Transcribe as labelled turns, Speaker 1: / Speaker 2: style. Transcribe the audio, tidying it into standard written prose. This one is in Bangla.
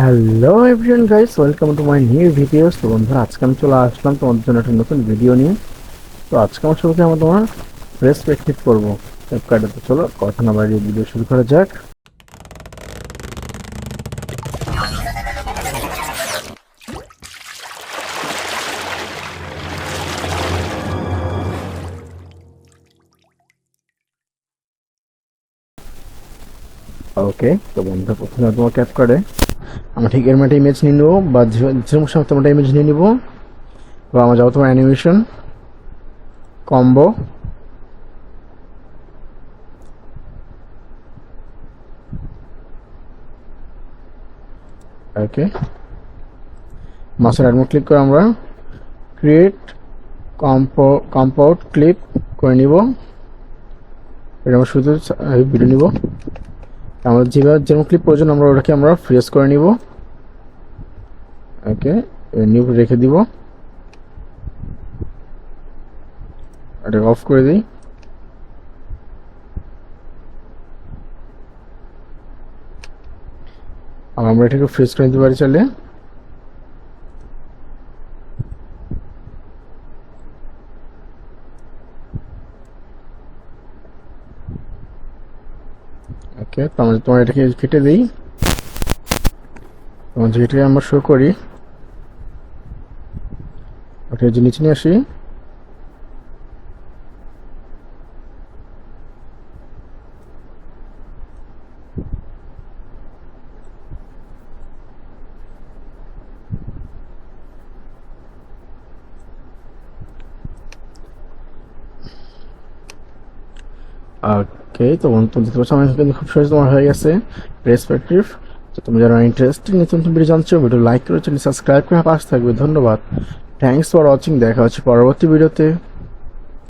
Speaker 1: Hello everyone guys, welcome to my new videos. তো বন্ধুরা, আজকে আমি চলে আসলাম তোমাদের জন্য একটা নতুন ভিডিও নিয়ে। তো আজকে আমার সঙ্গে আমরা তোমার রেসপেক্টিভ করবো ক্যাপকাটে। তো চলো কথা না বাড়িয়ে ভিডিও শুরু করা যাক। ওকে, তো বন্ধুরা প্রথমে তোমার ক্যাপকাটে আমরা ঠিক এর একটা ইমেজ নিয়ে নেবো, বা যেরকম সময় তোমার ইমেজ নিয়ে নিবো, বা আমরা যাবো তোমার অ্যানিমেশন কম্বো। ওকে, মাস্টার অ্যাডমোড ক্লিক করে আমরা ক্রিয়েট কম্পাউন্ড ক্লিপ করে নিব। এটা আমরা শুধু ভিডিও নিব, আমাদের যেমন ক্লিপ প্রয়োজন আমরা ওটাকে আমরা ফ্রেজ করে নিব। ওকে, নিউ রেখে দিব, এটাকে অফ করে দিই। আর আমরা এটাকে ফ্রেজ করে নিতে পারি চাইলে। ওকে, তো আমরা তোমার এটাকে কেটে দিই, তোমার যেটাকে আমরা শো করি ওটা যে নিচে নিয়ে আসি। ওকে, তো তুমি দেখতে পাচ্ছ আমার কিন্তু খুব সহজ তোমার হয়ে গেছে রেসপেক্টিভ। তো তুমি যারা ইন্টারেস্টিং নতুন ভিডিও জানছো, ভিডিও লাইক করে চ্যানেল সাবস্ক্রাইব করে পাশে থাকবে। ধন্যবাদ, থ্যাংকস ফর ওয়াচিং। দেখা হচ্ছে পরবর্তী ভিডিওতে।